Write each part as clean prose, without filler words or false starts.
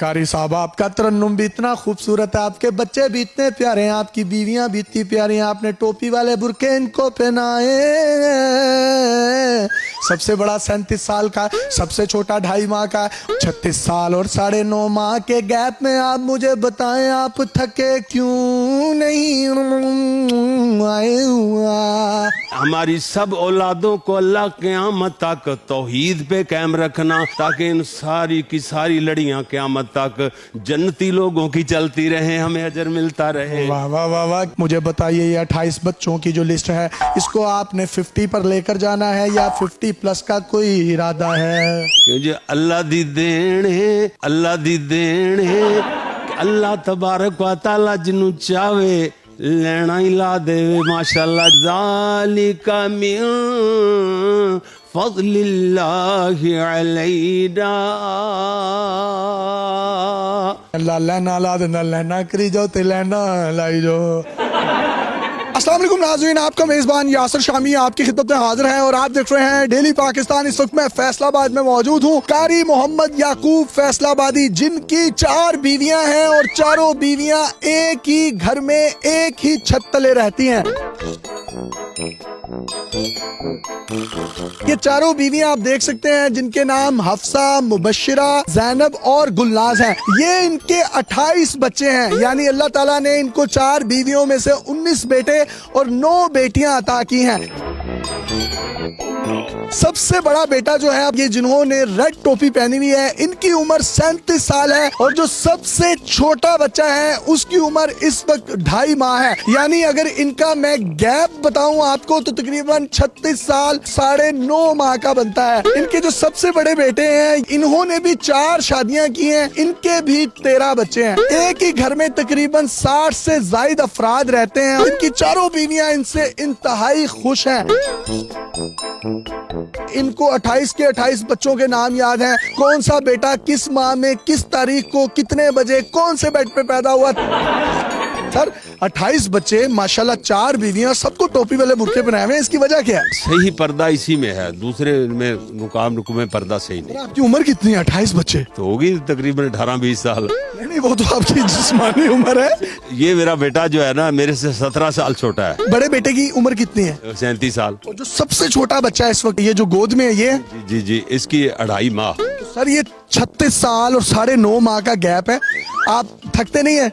कारी साहब, आपका तरन्नुम भी इतना खूबसूरत है, आपके बच्चे भी इतने प्यारे हैं, आपकी बीवियां भी इतनी प्यारी हैं, आपने टोपी वाले बुरके इनको पहनाए। सबसे बड़ा 37 साल का, सबसे छोटा 2.5 माह का, 36 साल और 9.5 माह के गैप में आप मुझे बताएं, आप थके क्यों नहीं आए हुआ। हमारी सब औलादों को अल्लाह क़यामत तक तौहीद पे कायम रखना, ताकि इन सारी की सारी लड़ियां क़यामत तक जन्नती लोगों की चलती रहे, हमें अजर मिलता रहे। वाह वाह वाह वाह। मुझे बताइए, ये 28 बच्चों की जो लिस्ट है, इसको आपने 50 पर लेकर जाना है या 50 प्लस का कोई इरादा है? क्योंकि अल्लाह दी देन है, अल्लाह दी देन है, अल्लाह तबारक व तआला जिन्नू चाहे लेना ही ला देवे। माशाअल्लाह, ज़ालिका मिन फज़लिल्लाहि अलैना। लाला ना ला देना, लेना करी जाओ ते लेना लाई जाओ। अस्सलाम वालेकुम नाज़रीन, आपका मेज़बान यासिर शामी आपकी खिदमत में हाजिर है और आप देख रहे हैं डेली पाकिस्तान। इस वक्त मैं फैसलाबाद में मौजूद हूँ। कारी मोहम्मद याकूब फैसलाबादी, जिनकी 4 बीवियां हैं और चारों बीवियां एक ही घर में एक ही छत तले रहती हैं। ये चारों बीवियां आप देख सकते हैं, जिनके नाम हफ्सा, मुबश्शिरा, ज़ैनब और गुलनाज हैं। ये इनके 28 बच्चे हैं, यानी अल्लाह ताला ने इनको 4 बीवियों में से 19 बेटे और 9 बेटियां अता की हैं। सबसे बड़ा बेटा जो है, अब ये जिन्होंने रेड टोपी पहनी हुई है, इनकी उम्र 37 साल है और जो सबसे छोटा बच्चा है उसकी उम्र इस वक्त 2.5 माह है। यानी अगर इनका मैं गैप बताऊं आपको तो तकरीबन 36 साल 9.5 माह का बनता है। इनके जो सबसे बड़े बेटे हैं, इन्होंने भी 4 शादियां की हैं, इनके भी 13 बच्चे हैं। एक ही घर में तकरीबन 60 से ज्यादा अफराद रहते हैं। इनकी चारों बीवियां इनसे इंतहाई खुश हैं। इनको 28 के 28 बच्चों के नाम याद हैं। कौन सा बेटा किस माह में किस तारीख को कितने बजे कौन से बेड पे पैदा हुआ। सर 28 बच्चे, माशाल्लाह, 4 बीवियां, सबको टोपी वाले बुरके पहनाए हुए हैं, इसकी वजह क्या है? सही पर्दा इसी में है, दूसरे में मुकाम में पर्दा सही नहीं। आपकी उम्र कितनी है? 28 बच्चे तो होगी तकरीबन 18-20 साल। नहीं, वो तो आपकी जिस्मानी उम्र है। ये मेरा बेटा जो है ना, मेरे से 17 साल छोटा है। बड़े बेटे की उम्र कितनी है? 37 साल। और जो सबसे छोटा बच्चा है इस वक्त, ये जो गोद में है, ये जी जी, इसकी 2.5 माह। सर ये 36 साल और 9.5 माह का गैप है। आप थकते नहीं है?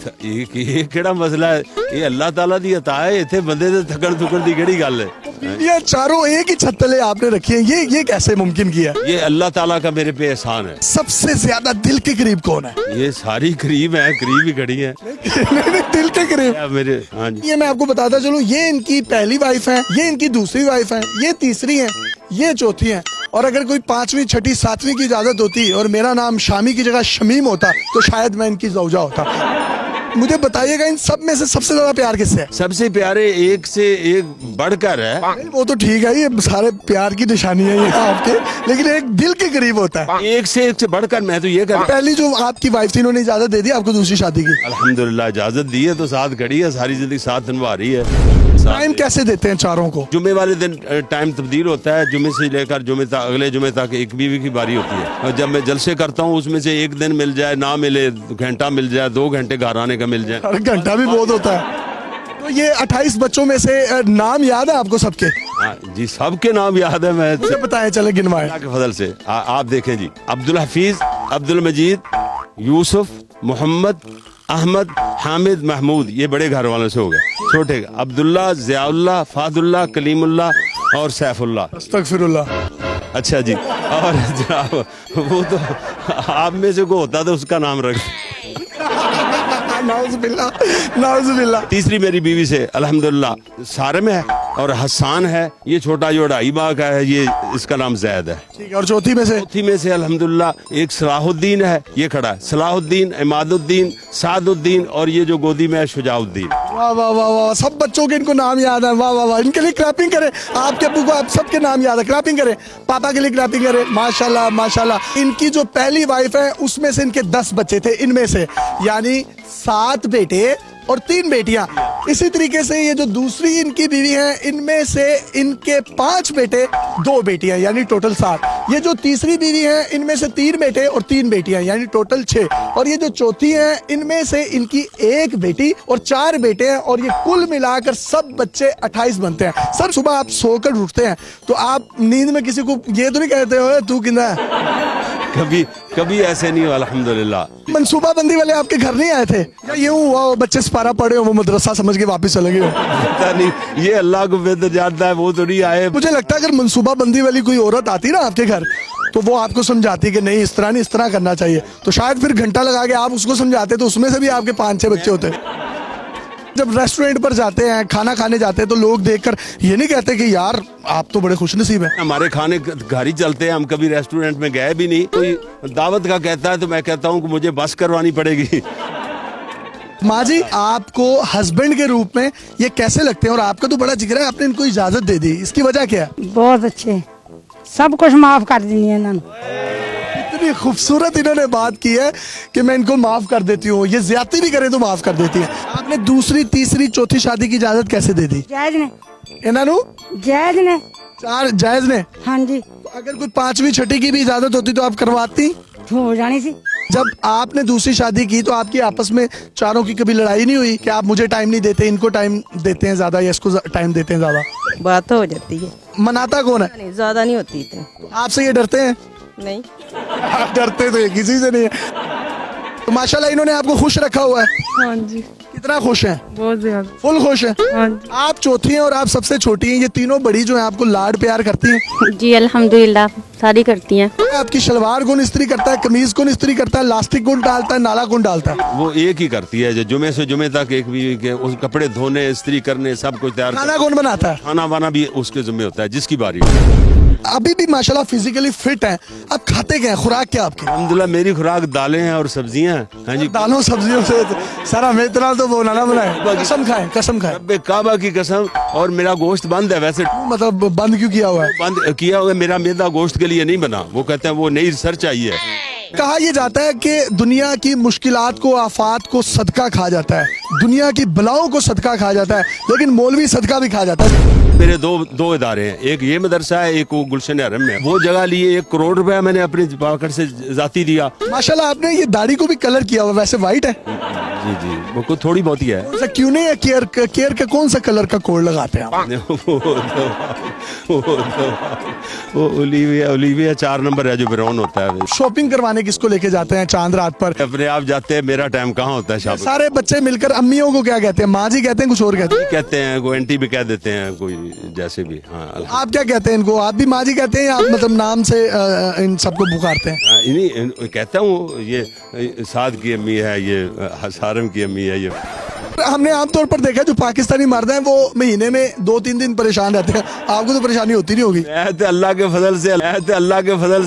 ये केड़ा मसला है? ये अल्लाह ताला दी अता है, इथे बंदे दे थकन थुकन दी केड़ी गल है? ये चारों एक ही छत तले आपने रखी है, ये कैसे मुमकिन किया? ये अल्लाह ताला का मेरे पे एहसान है। सबसे ज्यादा दिल के करीब कौन है? ये सारी करीब है, करीब ही खड़ी है। नहीं, दिल के करीब मेरे। हाँ जी। ये मैं आपको बताता चलूं, ये इनकी पहली वाइफ है, ये इनकी दूसरी वाइफ है, ये तीसरी है, ये चौथी है। और अगर कोई 5वीं 6ठी 7वीं की इजाजत होती और मेरा नाम शामी की जगह शमीम होता तो शायद मैं इनकी जौजा होता। मुझे बताइएगा, इन सब में से सबसे ज्यादा प्यार किससे है? सबसे प्यारे एक से एक बढ़कर है। वो तो ठीक है, ये सारे प्यार की निशानी है ये आपके, लेकिन एक दिल के करीब होता है। एक से बढ़कर मैं तो ये कर। पहली जो आपकी वाइफ थी, उन्होंने इजाजत दे दी आपको दूसरी शादी की? अल्हम्दुलिल्लाह इजाजत दी है, तो साथ खड़ी है, सारी जिंदगी साथ निभा रही है। टाइम कैसे देते हैं चारों को? जुमे वाले दिन टाइम तब्दील होता है, जुमे से लेकर जुमे तक, अगले जुमे तक एक बीवी की बारी होती है। और जब मैं जलसे करता हूँ, उसमें से एक दिन मिल जाए, ना मिले, घंटा मिल जाए, 2 घंटे घर आने का मिल जाए। घंटा भी बहुत होता है। तो ये 28 बच्चों में से नाम याद है आपको सबके? हाँ जी, सबके नाम याद है। मैं बताएं, चले गिनवाएं। अल्लाह के फजल से आप देखें जी, अब्दुल हफीज, अब्दुल मजीद, यूसुफ, मोहम्मद, अहमद, हामिद, महमूद, ये बड़े घर वालों से हो गए। छोटे अब्दुल्ला, ज़ियाउल्लाह, फादुल्लाह, कलीमुल्लाह और सैफुल्लाह। अस्तगफिरुल्लाह। अच्छा जी। और जनाब वो तो आप में से को होता तो उसका नाम रख। नाउज़ुबिल्लाह। तीसरी मेरी बीवी से अल्हम्दुलिल्लाह सारिम है और हसान है, ये छोटा जो 2.5 माह का है, ये इसका नाम जैद है। ठीक है। और चौथी में से अल्हम्दुलिल्लाह एक सलाहुद्दीन है, ये खड़ा है। सलाहुद्दीन, इमादुद्दीन, सादुद्दीन और ये जो गोदी में है शुजाउद्दीन। वाह वाह वाह वाह, सब बच्चों के इनको नाम याद है। वाह वाह वाह, इनके लिए क्लैपिंग करें। आपके अब्बू को आप सबके नाम याद है, क्लैपिंग करें। पापा के लिए क्लैपिंग करें। माशाल्लाह माशाल्लाह। इनकी जो पहली वाइफ है, उसमें से इनके 10 बच्चे थे, इनमें से यानी 7 बेटे और 3 बेटियां। इसी तरीके से ये जो दूसरी इनकी बीवी है, इनमें से इनके 5 बेटे 2 बेटियां, यानी टोटल 7। ये जो तीसरी बीवी है, इनमें से 3 बेटे और 3 बेटियां, यानी टोटल 6। और ये जो चौथी है, इनमें से इनकी 1 बेटी और 4 बेटे हैं, और ये कुल मिलाकर सब बच्चे 28 बनते हैं। सर, सुबह आप सोकर उठते हैं तो आप नींद में किसी को ये तो नहीं कहते हो तू किंदा है? कभी कभी ऐसे नहीं हुआ अल्हम्दुलिल्लाह। मनसूबा बंदी वाले आपके घर नहीं आए थे या यूं हुआ वो बच्चे सिपारा पड़े हो, वो मदरसा समझ के वापस चले गए हो? पता नहीं, ये अल्लाह को बेहतर जानता है, वो तो नहीं आए। मुझे लगता है अगर मनसूबा बंदी वाली कोई औरत आती ना आपके घर तो वो आपको समझाती कि नहीं, इस तरह नहीं, इस तरह करना चाहिए, तो शायद फिर घंटा लगा के आप उसको समझाते तो उसमें से भी आपके 5-6 बच्चे होते। जब रेस्टोरेंट पर जाते हैं, खाना खाने जाते हैं, तो लोग देखकर ये नहीं कहते कि यार आप तो बड़े खुशनसीब हैं। हमारे खाने घर ही चलते हैं, हम कभी रेस्टोरेंट में गए भी नहीं। कोई दावत का कहता है तो मैं कहता हूँ कि मुझे बस करवानी पड़ेगी। माँ जी, आपको हस्बैंड के रूप में ये कैसे लगते हैं? और आपका तो बड़ा जिक्र है, आपने इनको इजाजत दे दी, इसकी वजह क्या है? बहुत अच्छे, सब कुछ माफ कर दी है इन्होंने। इतनी खूबसूरत इन्होंने बात की है कि मैं इनको माफ कर देती हूँ, ये ज्यादती भी करे तो माफ कर देती है। आपने दूसरी, तीसरी, चौथी शादी की इजाजत कैसे दे दी? जायज ने, इन्होंने जायज ने, 4 जायज ने। हाँ जी, तो अगर कोई 5वीं छठी की भी इजाजत होती तो आप करवाती? हो जानी सी। जब आपने दूसरी शादी की तो आपकी आपस में चारों की कभी लड़ाई नहीं हुई कि आप मुझे टाइम नहीं देते, इनको टाइम देते हैं ज्यादा या इसको टाइम देते हैं ज्यादा? बात तो हो जाती है, मनाता कौन है? नहीं ज्यादा नहीं होती इतनी। आपसे ये डरते हैं? नहीं, आप डरते तो ये किसी से नहीं है। तो माशाल्लाह इन्होंने आपको खुश रखा हुआ है। हाँ जी, कितना खुश हैं? बहुत ज्यादा। फुल खुश हैं? हाँ जी। आप चौथी हैं और आप सबसे छोटी हैं, ये तीनों बड़ी जो हैं आपको लाड प्यार करती हैं? जी अल्हम्दुलिल्लाह, सारी करती हैं। आपकी शलवार कौन इस्त्री करता है, कमीज कौन इस्त्री करता है, लास्टिक कौन डालता है, नाला कौन डालता है? वो एक ही करती है, जो जुमे से जुमे तक एक भी के उस कपड़े धोने, इस्त्री करने, सब कुछ तैयार। खाना कौन बनाता है? खाना वाना भी उसके जिम्मे होता है, जिसकी बारी। अभी भी माशाल्लाह फिजिकली फिट हैं। आप खाते क्या हैं, खुराक क्या आपकी? अल्हम्दुलिल्लाह मेरी खुराक दालें हैं और सब्जियां हैं। हाँ जी, दालों सब्जियों से सर हमें इतना तो वो ना बनाए। कसम खाएं, कसम खाएं। रब्बे काबा की कसम। और मेरा गोश्त बंद है वैसे, मतलब बंद क्यों किया हुआ है? बंद किया हुआ है, मेरा मैदा गोश्त के लिए नहीं बना। वो कहते हैं वो नई रिसर्च आई है। कहा यह जाता है कि दुनिया की मुश्किलात को, आफात को सदका खा जाता है, दुनिया की बलाओं को सदका खा जाता है, लेकिन मौलवी सदका भी खा जाता है। मेरे दो इदारे हैं, एक ये मदरसा है, एक वो गुलशन हरम में। वो जगह लिए 1 करोड़ रुपया मैंने अपनी पॉकेट से जाती दिया। माशाल्लाह आपने ये दाढ़ी को भी कलर किया हुआ, वैसे वाइट है? जी जी, वो कुछ थोड़ी बहुत ही है। ऐसा क्यों नहीं है? केयर का कौन सा कलर का कोड लगाते हैं आप? वो ओलिविया 4 नंबर है जो ब्राउन होता है। शॉपिंग करवाने किसको लेके जाते हैं चांद रात पर? अपने आप जाते हैं, मेरा टाइम कहाँ होता है शॉपिंग। सारे बच्चे मिलकर अम्मियों को क्या कहते हैं? माँ जी कहते हैं, कुछ और कहते हैं? कहते हैं, कोई आंटी भी कह देते हैं, कोई जैसे भी। हाँ, आप क्या कहते हैं इनको? आप भी माँ जी कहते हैं या आप मतलब नाम से इन सबको पुकारते हैं? इन्हीं कहता हूँ, ये साद की अम्मी है, ये हसारम की अम्मी है। ये हमने आमतौर पर देखा जो पाकिस्तानी मर्द हैं वो महीने में 2-3 दिन परेशान रहते हैं, आपको तो परेशानी होती नहीं होगी? अल्लाह के फजल से,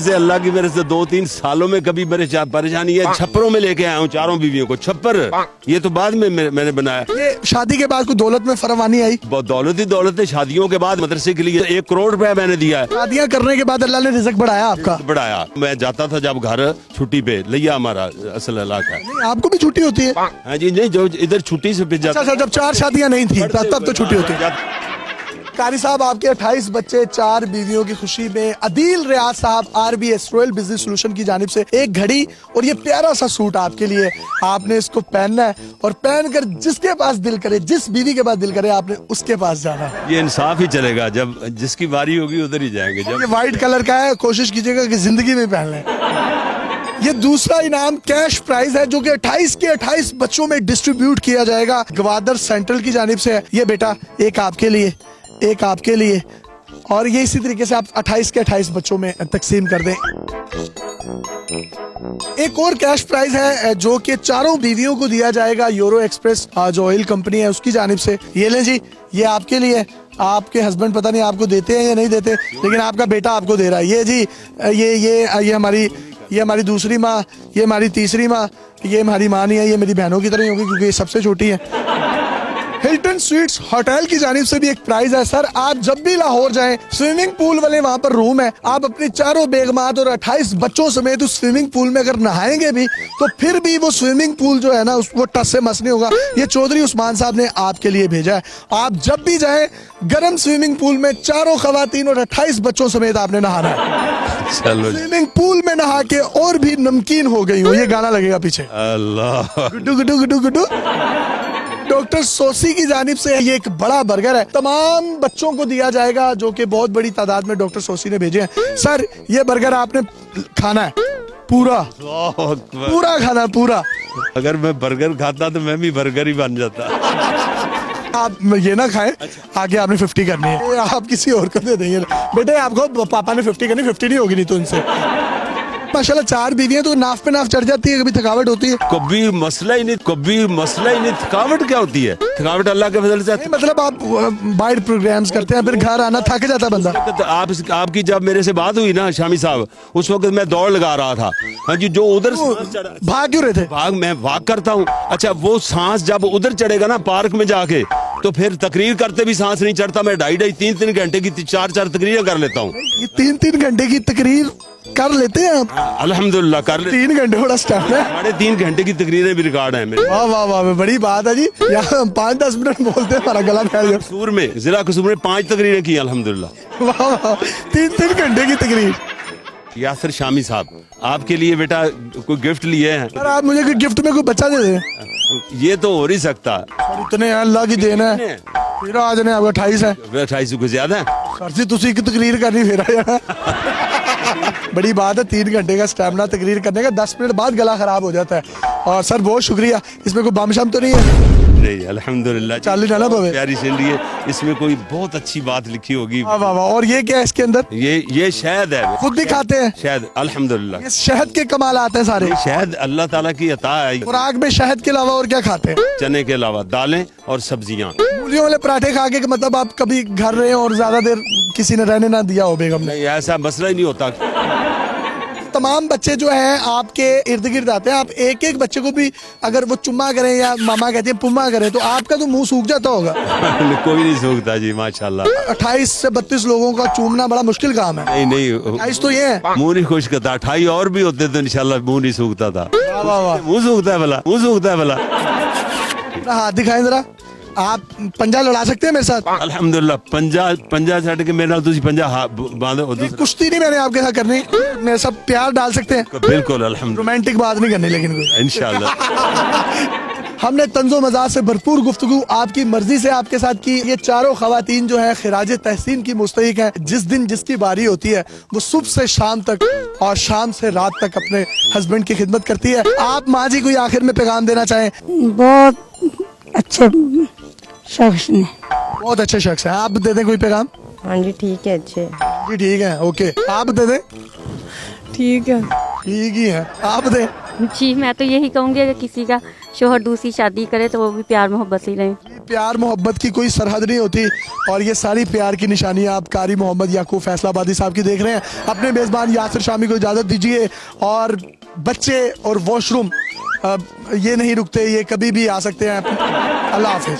अल्लाह की मेरे से 2-3 सालों में कभी परेशानी है। छप्परों में लेके आया हूँ 4 बीवियों को। छप्पर ये तो बाद में मैंने बनाया। ये शादी के बाद कोई दौलत में फरमानी आई? बहुत दौलत ही दौलत है। शादियों के बाद मदरसे के लिए 1 करोड़ रुपया मैंने दिया है। शादियां करने के बाद अल्लाह ने रिज़्क बढ़ाया आपका? बढ़ाया। मैं जाता था जब घर छुट्टी पे, लिया हमारा असल इलाका। नहीं, आपको भी छुट्टी होती है? हाँ जी, नहीं, जो इधर छुट्टी से पे जाता। अच्छा, जब 4 शादियां नहीं थी तब तो छुट्टी होती है। कारी साहब, आपके 28 बच्चे, 4 बीवियों की खुशी में अदील रियाज साहब RBS रॉयल बिजनेस सोल्यूशन की जानिब से एक घड़ी और ये प्यारा सा सूट आपके लिए। आपने इसको पहनना है और पहनकर जिसके पास दिल करे, जिस बीवी के पास दिल करे, आपने उसके पास जाना है। ये इंसाफ ही चलेगा, जब जिसकी बारी होगी उधर ही जाएंगे। जब ये व्हाइट कलर का है, कोशिश कीजिएगा कि जिंदगी में पहन लें। ये दूसरा इनाम कैश प्राइज है जो कि 28 के 28 बच्चों में डिस्ट्रीब्यूट किया जाएगा गवादर सेंट्रल की जानिब से है। ये बेटा, एक आपके लिए, एक आपके लिए, और ये इसी तरीके से आप 28 के 28 बच्चों में तकसीम कर दें। एक और कैश प्राइज है जो कि 4 बीवियों को दिया जाएगा यूरो एक्सप्रेस जो ऑयल कंपनी है उसकी जानिब से। ये लें जी, ये आपके लिए। आपके हस्बैंड पता नहीं आपको देते हैं या नहीं देते, लेकिन आपका बेटा आपको दे रहा है। ये जी, ये हमारी दूसरी माँ, ये हमारी तीसरी माँ, ये हमारी माँ नहीं है, ये मेरी बहनों की तरह ही होगी क्योंकि ये सबसे छोटी है। हिल्टन स्वीट्स होटल की जानिब से भी एक प्राइज है सर। आप जब भी लाहौर जाएं, स्विमिंग पूल वाले वहाँ पर रूम है, आप अपने चारों बेगमात और 28 बच्चों समेत उस स्विमिंग पूल में अगर नहाएंगे भी तो फिर भी वो स्विमिंग पूल जो है ना वो टस से मस नहीं होगा। ये चौधरी उस्मान साहब ने आपके लिए भेजा है। आप जब भी जाएं गर्म स्विमिंग पूल में चारों खवातीन और 28 बच्चों समेत आपने नहाना है। चलो जी। स्विमिंग पूल में नहा के और भी नमकीन हो गई हो, ये गाना लगेगा पीछे, अल्लाह। गुड्डू गुड्डू गुड्डू गुड्डू। डॉक्टर सोसी की जानिब से ये एक बड़ा बर्गर है, तमाम बच्चों को दिया जाएगा जो कि बहुत बड़ी तादाद में डॉक्टर सोसी ने भेजे हैं। सर ये बर्गर आपने खाना है पूरा, अल्लाह अकबर। पूरा खाना है पूरा। अगर मैं बर्गर खाता तो मैं भी बर्गर ही बन जाता। आप ये ना खाएं, आगे आपने 50 करनी है, ये आप किसी और को दे देंगे। बेटे आपको पापा ने 50 करनी, 50 नहीं होगी नहीं तो इनसे। माशाल्लाह 4 बीवियां तो नाफ पे नाफ चढ़ जाती है, कभी थकावट होती है? कभी मसला ही नहीं, कभी मसला ही नहीं। थकावट क्या होती है? थकावट अल्लाह के फजल से। नहीं, मतलब आप बाइट प्रोग्राम्स करते हैं फिर घर आना थक जाता बंदा। तो आपकी जब मेरे से बात हुई ना शामी साहब, उस वक्त मैं दौड़ लगा रहा था। हाँ जी, जो उधर भाग क्यों रहे थे? मैं भाग करता हूँ। अच्छा, वो सांस जब उधर चढ़ेगा ना पार्क में जाके, तो फिर तकरीर करते भी सांस नहीं चढ़ता। मैं 2.5-3 घंटे की 4 तकरीरें कर लेता हूँ। ये 3 घंटे की तकरीर कर लेते हैं आप? अल्हम्दुलिल्लाह कर ले। 3 घंटे बड़ा स्टाफ है। 3.5 घंटे की तकरीरें भी रिकॉर्ड है मेरे। वाह वाह वाह, बड़ी बात है जी। यहाँ 5-10 मिनट बोलते हैं, हमारा गला फैल गया। कसूर में, जिला कसूर में 5 तकरीरें की अल्हम्दुलिल्लाह। वाह वाह, 3 घंटे की तकरीर। यासिर शामी साहब, आपके लिए बेटा कोई गिफ्ट लिए हैं। सर आप मुझे गिफ्ट में कोई बच्चा दे दें? ये तो हो नहीं सकता। सर इतने हैं, अल्लाह की देन है। फिर आज ने आपका 28 है 28 को ज्यादा है। सर जी, तुसी की तकरीर करनी फिर आ जाना। बड़ी बात है, 3 घंटे का स्टैमिना तकरीर करने का, 10 मिनट बाद गला खराब हो जाता है। और सर बहुत शुक्रिया, इसमें कोई बम शम तो नहीं है? नहीं अल्हम्दुलिल्लाह, चाली डाला पवे। प्यारी सिंडी है, इसमें कोई बहुत अच्छी बात लिखी होगी। वाह वाह वाह। और ये क्या है इसके अंदर? ये शहद है। खुद भी खाते हैं? शहद अल्हम्दुलिल्लाह। ये शहद के कमाल आते हैं सारे। शहद अल्लाह ताला की अता है। खुराक में शहद के अलावा और क्या खाते हैं? चने के अलावा दालें और सब्जियां। मूलियों वाले पराठे खा के मतलब आप कभी घर रहे हो और ज्यादा देर किसी ने रहने ना दिया हो बेगम ने? नहीं, ऐसा मसला ही नहीं होता। तमाम बच्चे जो हैं आपके इर्द गिर्द आते हैं, आप एक एक बच्चे को भी अगर वो चुम्मा करें या मामा कहते हैं पुम्मा करें तो आपका तो मुंह सूख जाता होगा। कोई नहीं सूखता जी माशाल्लाह। 28 से 32 लोगों का चूमना बड़ा मुश्किल काम है। नहीं नहीं, 28 तो ये है। मुंह नहीं खुश करता। 28 और भी होते तो इंशाल्लाह मुंह नहीं सूखता था। वाह वाह वाह। मुंह सूखता है भला, मुंह सूखता है भला। अपना हाथ दिखाएं जरा, आप पंजा लड़ा सकते हैं मेरे साथ? अल्हम्दुलिल्लाह, पंजा छड़ के मेरे नाल तुसी पंजा बांधो। नहीं, कुश्ती नहीं मैंने आपके साथ करनी, मेरे साथ प्यार डाल सकते हैं? बिल्कुल अल्हम्दुलिल्लाह, रोमांटिक बात नहीं करनी लेकिन कोई। इंशाल्लाह। हमने तंजो मजाज से भरपूर गुफ्तगू आपकी मर्जी से आपके साथ की। ये चारों खवातीन जो हैं खिराज तहसीन की मुस्तहिक हैं। जिस दिन जिसकी बारी होती है वो सुबह से शाम तक और शाम से रात तक अपने हस्बैंड की खिदमत करती है। आप माँ जी कोई आखिर में पैगाम देना चाहें? बहुत अच्छे शख्स ने। बहुत अच्छे शख्स हैं, आप दे दें कोई पैगाम? हाँ जी ठीक है, अच्छे। जी ठीक है, ओके। आप दे दें? ठीक है ठीक ही है, आप दें? जी। मैं तो यही कहूँगी अगर किसी का शोहर दूसरी शादी करे तो वो भी प्यार मोहब्बत से ही रहे। प्यार मोहब्बत की कोई सरहद नहीं होती और ये सारी प्यार की निशानियां आप कारी मोहम्मद याकूब फैसलाबादी साहब की देख रहे हैं। अपने मेज़बान यासिर शामी को इजाज़त दीजिए। और बच्चे और वॉशरूम ये नहीं रुकते, ये कभी भी आ सकते हैं। अल्लाह हाफिज़।